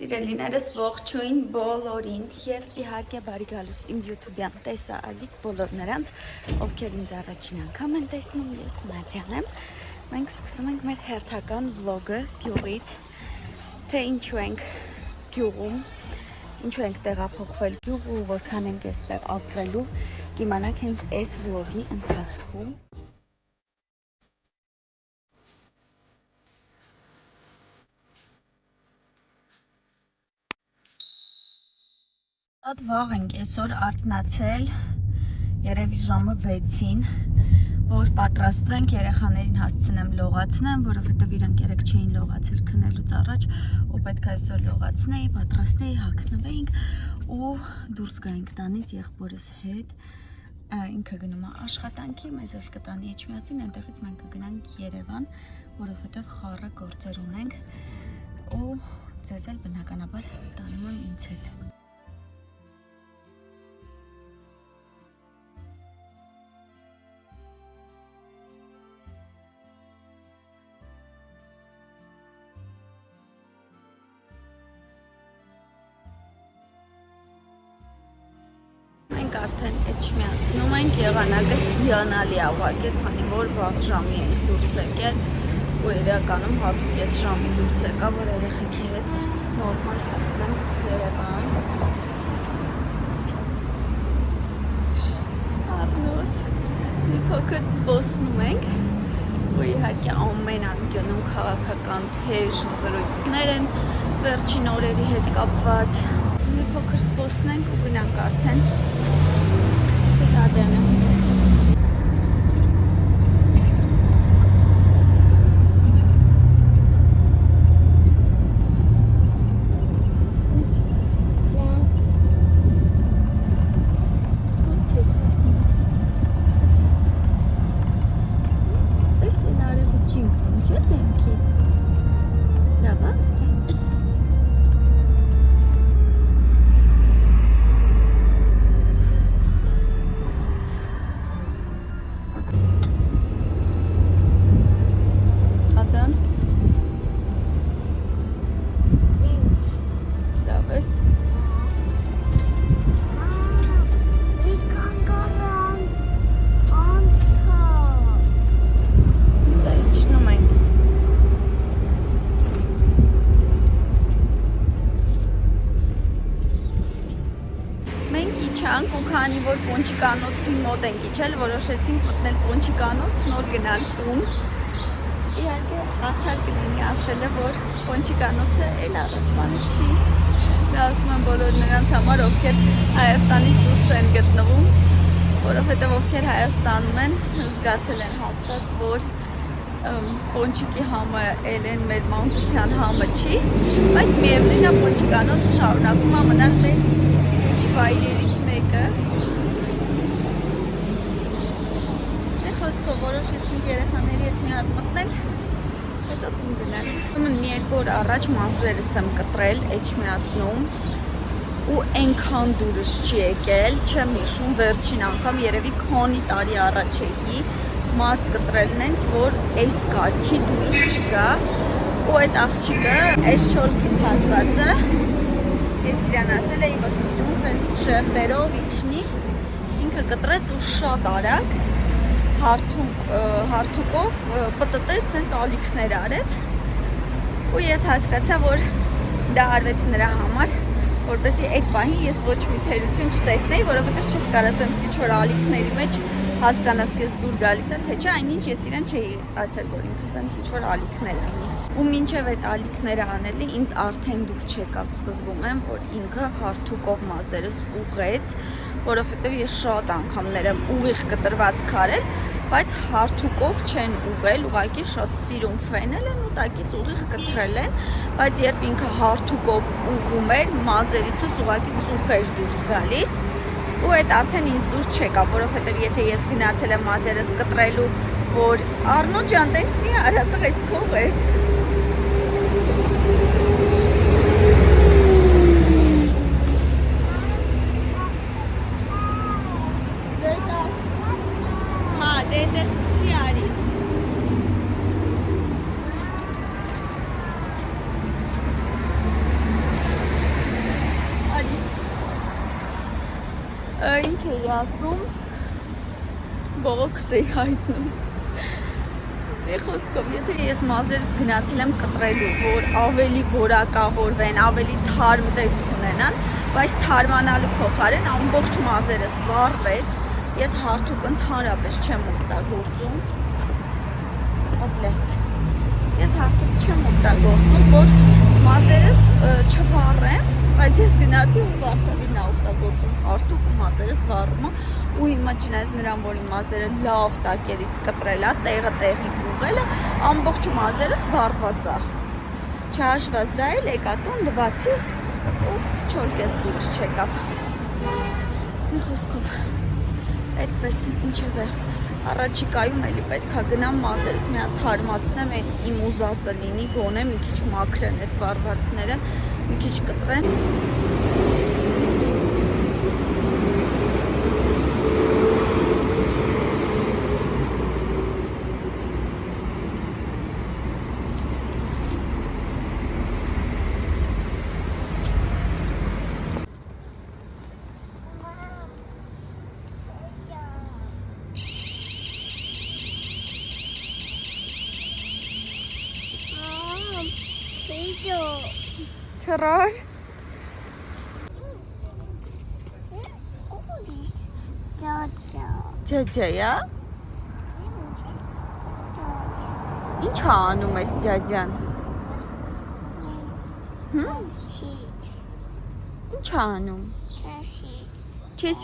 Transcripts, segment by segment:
Սիրելիներս ողջույն բոլորին եւ իհարկե բարի գալուստ իմ YouTube-յան տեսահոլիկ բոլոր նրանց, ովքեր ինձ առաջին անգամ են տեսնում, ես Նադյան եմ։ Մենք սկսում ենք մեր հերթական վլոգը գյուղից, թե ինչու ենք գյուղում, ինչու ենք տեղափոխվել գյուղ ու որքան ենք այստեղ ապրելու, կիմանաք հենց այս վլոգի ընթացքում։ Շատ վաղ ենք այսօր արթնացել, երևի ժամը 6-ին, որ պատրաստվենք, երեխաներին հասցնեմ լողացնեմ, որովհետև իրանք երեք չէին լողացել քնելուց առաջ, ու պետք է այսօր լողացնեի, պատրաստեի, հագնվեինք ու դուրս գայինք տանից եղբորս հետ, ինքը գնում է աշխատանքի, մեզ էլ կտանի Էջմիածին, այնտեղից մենք կգնանք Երևան, որովհետև խառը գործեր ունենք ու ձեզ էլ բնականաբար տանում եմ ինձ հետ։ Մենք արդեն Էջմիածնում ենք, եղանակը հիանալի է ուղղակի, քանի որ վաղ ժամի ենք դուրս եկել ու իրականում հատուկ ես ժամի դուրս եկա, որ երեխեքի հետ նորմալ հասնեմ Երևան։ Առնոս մի փոքր զբոսնում ենք ու իհարկե ամեն անկյունում քաղաքական թեժ զրույցներ են վերջին օրերի հետ կապված։ Մի փոքր զբոսնենք ու գնանք արդեն Սլադենը։ Ու քանի որ Պոնչիկանոցի մոտ ենք իջել, որոշեցինք մտնել Պոնչիկանոց, նոր գնալ տուն։ Իհարկե արդար կլինի ասելը, որ Պոնչիկանոցը էլ առաջվանը չի։ Դա ասում եմ բոլոր նրանց համար, ովքեր Հայաստանից դուրս են գտնվում, որովհետև ովքեր Հայաստանում են, զգացել են հաստատ, որ Պոնչիկի համը էլ են մեր մանկության համը չի, բայց միևնույն է Պոնչիկանոցը շարունակում է մնալ մեր վայրերից մեկը։ Մի խոսքով որոշեցինք երեխաների հետ մի հատ մտնել, հետո տուն գնալ։ Մի երկու օր առաջ մազերս եմ կտրել Էջմիածնում ու այնքան դուրս չի եկել, չեմ հիշում վերջին անգամ երևի քանի տարի առաջ էի մազ կտրելն ինձ, որ այս կարգի դուրս չգա ու այդ աղջիկը, այս չորքիս հատվածը ես իրան ասել էի, որ սիրուն սենց շերտերով իջնի, ինքը կտրեց ու շատ արագ հարթուկով պտտեց, սենց ալիքներ արեց ու ես հասկացա, որ դա արվեց նրա համար, որպեսզի այդ պահին ես ոչ մի թերություն չտեսնեի, որովհետև չես կարաս սենց ինչ-որ ալիքների մեջ հասկանաս քեզ դուր գալիս է, թե չէ, այնինչ ես իրան չէի ասել, որ ինքը սենց ինչ-որ ալիքներ ունի։ Ու մինչև այդ ալիքները անելի ինձ արդեն դուր չեկավ սկզբում եմ, որ ինքը հարթուկով մազերս ուղեց, որովհետև ես շատ անգամներ եմ ուղիղ կտրված քարել, բայց հարթուկով չեն ուղել, ուղղակի շատ սիրուն ֆենել են ու տակից ուղիղ կտրել են, բայց երբ ինքը հարթուկով ուղում էր, մազերիցս ուղղակի ծուխ էր դուրս գալիս, ու այդ արդեն ինձ դուրս չեկավ, որովհետև եթե ես գնացել եմ մազերս կտրելու, որ Արնո ջան, տենց մի արա տղես թող այդ։ Հա, դե այդեղ գցի արի։ Ինչ էի ասում, բողոքս էի հայտնում։ Մի խոսքով, եթե ես մազերս գնացել եմ կտրելու, որ ավելի որակավորվեն, ավելի թարմ տեսք ունենան, բայց թարմանալու փոխարեն ամբողջ մազերս վառվեց, ես հարթուկ ընդհանրապես չեմ օգտագործում։ Օգլես։ Ես հարթուկ չեմ օգտագործում, որ մազերս չվառեն, բայց ես գնացի ու վարսավին օգտագործում հարթուկ ու մազերս վառում եմ։ Ու հիմա չնայած նրան, որ իմ մազերը լավ տակերից կտրել է, տեղը տեղի ուղղելը, ամբողջ մազերս վառված է։ Չհաշված դա էլ եկա տուն լվացի ու չորքես դուրս չեկավ։ Մի խոսքով, այդպես ինչև է, առաջիկայում էլի պետք է գնամ մազերս մի հատ թարմացնեմ, այն իմ ուզածը լինի, գոնե մի քիչ մաքրեն այդ վառվածները, մի քիչ կտրեն։ Չռար։ Ջաջայա։ Ինչ է անում ես ջաջան։ Ինչ է անում։ Չես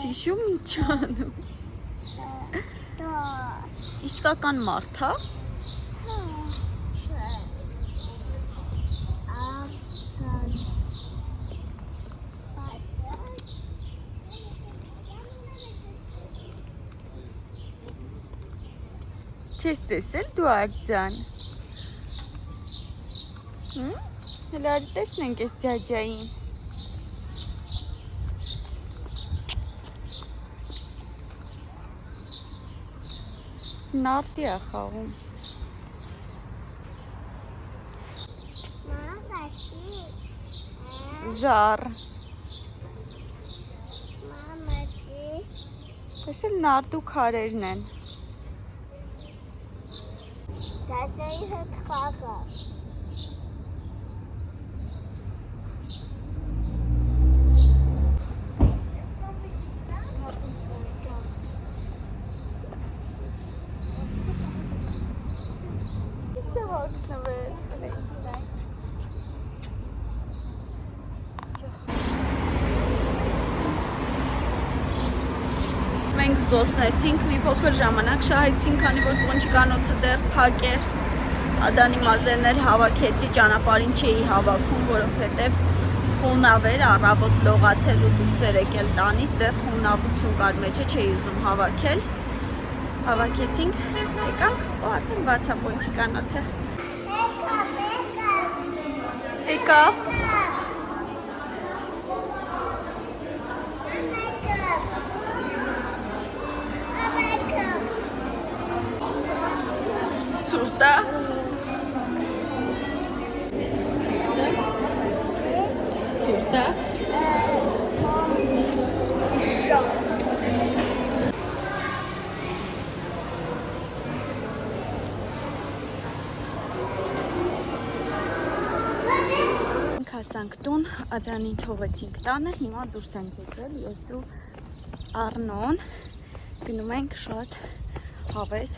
հիշում ինչ է անում։ Իսկական մարդ է։ Չես տեսել դու արձան։ Հələ արի տեսնենք ես ջաջային։ Նարդի է խաղում։ Ժար։ Տեսել նարդու քարերն են։ Ջաջայի հետ խաղը։ Մենք զբոսնեցինք, մի փոքր ժամանակ շահեցինք, քանի որ Պոնչիկանոցը դեռ փակ էր։ Ադանի մազերն էլ հավաքեցի, ճանապարհին չէի հավաքում, որովհետև խոնավ էր, առավոտ լողացել ու դուրս էր եկել տանից, դեռ խոնավություն կար մեջը, չէի ուզում հավաքել։ Հավաքեցինք, եկանք ու արդեն բացա Պոնչիկանոցը։ Եկավ։ Ցուրտ է։ Ցուրտ է։ Հասանք տուն, Ադրանին թողեցինք տանը, հիմա դուրս ենք եկել, ես ու Առնոն գնում ենք շատ հավես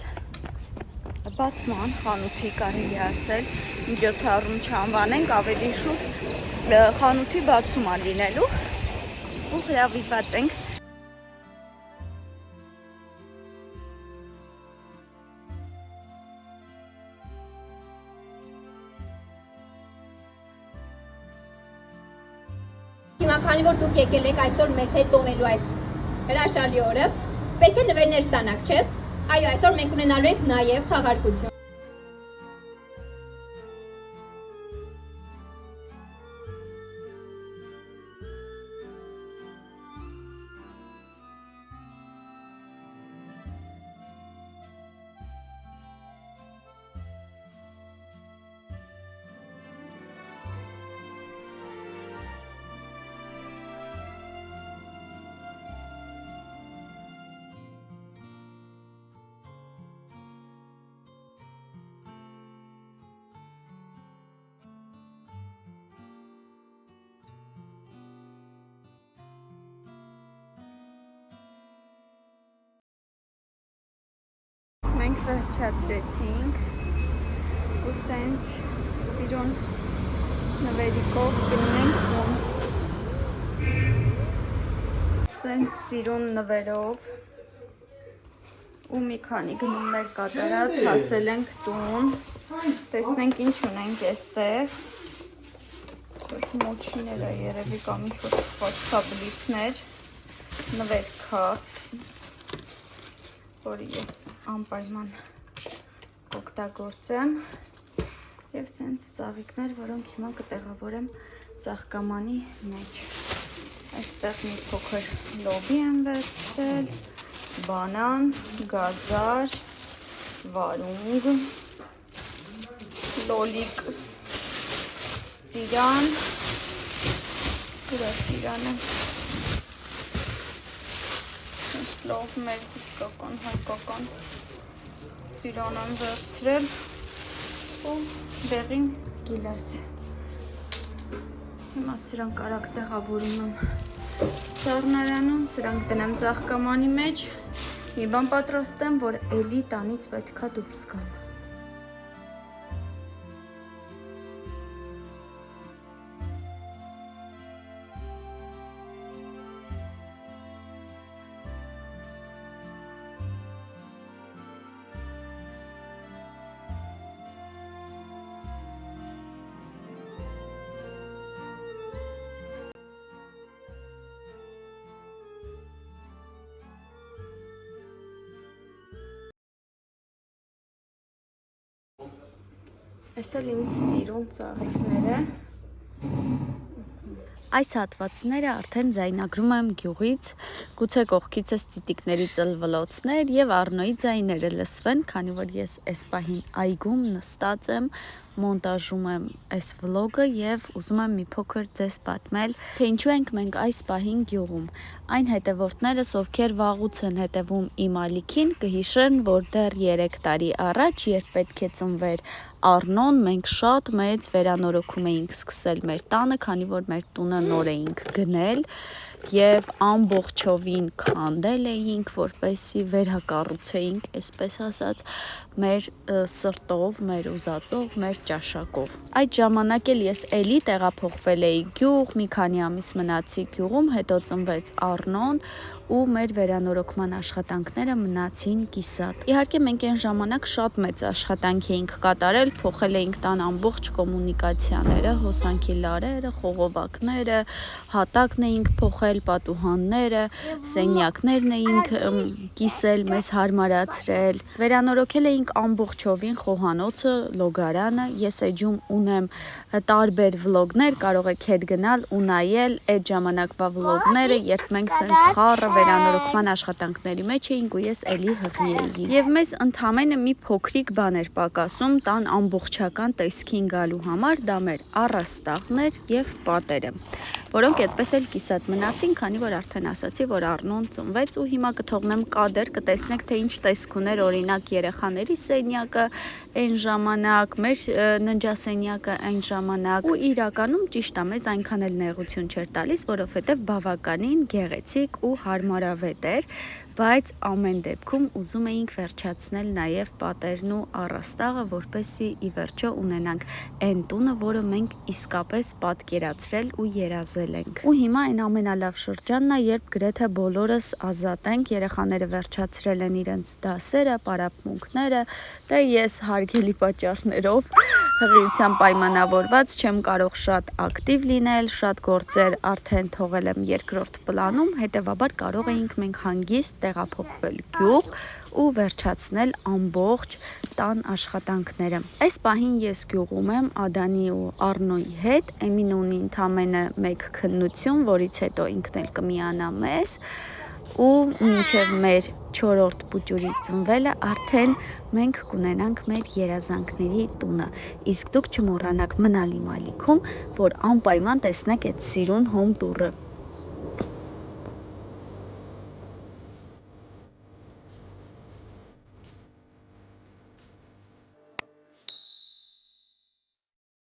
բացման խանութի կարելի ասել, միջոցառում չանվանենք, ավելի շուտ խանութի բացում է լինելու ու հրավիրված ենք։ Հիմա քանի որ դուք եկել եք այսօր մեզ հետ տոնելու այս հրաշալի օրը, պետք է նվերներ ստանաք, չէ՞։ Այո, այսօր մենք ունենալու ենք նաև խաղարկություն։ վերջացրեցինք ու սենց սիրուն նվերիկով գնում ենք տուն։ Սենց սիրուն նվերով ու մի քանի գնումներ կատարած հասել ենք տուն։ Տեսնենք ինչ ունենք այստեղ։ Մոչիները երևի կամ ինչ-որ խոչքաբլիթներ, նվերքարդ, որը ես անպայման օգտագործեմ և սենց ծաղիկներ, որոնք հիմա կտեղավորեմ ծաղկամանի մեջ։ Այստեղ մի փոքր լոբի եմ վերցրել, բանան, գազար, վարունգ, լոլիկ, ծիրան, ուրա ծիրանը, լով մեր իսկական, հայկական ծիրան եմ վերցրել ու դեղին գիլաս։ Հիմա սրանք արագ տեղավորում եմ սառնարանում, սրանք դնեմ ծաղկամանի մեջ, մի բան պատրաստեմ, որ էլի տանից պետքա դուրս գամ։ Այս էլ իմ սիրուն ծաղիկները։ Այս հատվածները արդեն ձայնագրում եմ գյուղից, գուցե կողքիցս ծիտիկների ծլվլոցներ և Առնոյի ձայները լսվեն, քանի որ ես այս պահին այգում նստած եմ, մոնտաժում եմ այս վլոգը և ուզում եմ մի փոքր ձեզ պատմել, թե ինչու ենք մենք այս պահին գյուղում։ Այն հետևորդներս, ովքեր վաղուց են հետևում իմ ալիքին, կհիշեն, որ դեռ 3 տարի առաջ, երբ պետք է ծնվեր Առնոն, մենք շատ մեծ վերանորոգում էինք սկսել մեր տանը, քանի որ մեր տունը նոր էինք գնել և ամբողջովին քանդել էինք, որպեսզի վերակառուցեինք, այսպես ասած, մեր սրտով, մեր ուզածով, մեր ճաշակով։ Այդ ժամանակ էլ ես էլի տեղափոխվել էի գյուղ, մի քանի ամիս մնացի գյուղում, հետո ծնվեց Առնոն ու մեր վերանորոգման աշխատանքները մնացին կիսատ։ Իհարկե մենք այն ժամանակ շատ մեծ աշխատանք էինք կատարել, փոխել էինք տան ամբողջ կոմունիկացիաները, հոսանքի լարերը, խողովակները, հատակն էինք փոխել, պատուհանները, սենյակներն էինք կիսել, մեզ հարմարացրել։ Վերանորոգել էինք ամբողջովին խոհանոցը, լոգարանը։ Ես էջում ունեմ տարբեր վլոգներ, կարող եք հետ գնալ ու նայել այդ ժամանակվա վլոգները, երբ մենք սենց խառը վերանորոգման աշխատանքների մեջ էինք ու ես էլի հղի էի։ Եվ մեզ ընդամենը մի փոքրիկ բան էր պակասում տան ամբողջական տեսքին գալու համար, դա մեր առաստաղն էր և պատերը, որոնք այդպես էլ կիսատ մնացին, քանի որ արդեն ասացի, որ Առնոն ծնվեց ու հիմա կթողնեմ կադր, կտեսնեք, թե ինչ տեսք ուներ օրինակ երեխաների սենյակը այն ժամանակ, մեր ննջասենյակը այն ժամանակ ու իրականում ճիշտ է, մեզ այնքան էլ նեղություն չէր տալիս, որովհետև բավականին գեղեցիկ ու հարմարավետ էր, բայց ամեն դեպքում ուզում էինք վերջացնել նաև պատերն ու առաստաղը, որպեսզի ի վերջո ունենանք այն տունը, որը մենք իսկապես պատկերացրել ու երազել ենք։ Ու հիմա այն ամենալավ շրջանն է, երբ գրեթե բոլորս ազատ ենք, երեխաները վերջացրել են իրենց դասերը, պարապմունքները, դե ես հարգելի պատճառներով հղիության պայմանավորված չեմ կարող շատ ակտիվ լինել, շատ գործեր արդեն թողել եմ երկրորդ պլանում, հետևաբար կարող էինք մենք հանգիստ տեղափոխվել գյուղ ու վերջացնել ամբողջ տան աշխատանքները։ Այս պահին ես գյուղում եմ Ադանի ու Առնոյի հետ, Էմին ունի ընդամենը 1 քննություն, որից հետո ինքն էլ կմիանա մեզ ու մինչև մեր 4-րդ պուճուրի ծնվելը արդեն մենք կունենանք մեր երազանքների տունը։ Իսկ դուք չմոռանաք մնալ իմ ալիքում, որ անպայման տեսնեք այդ սիրուն հոմ տուրը։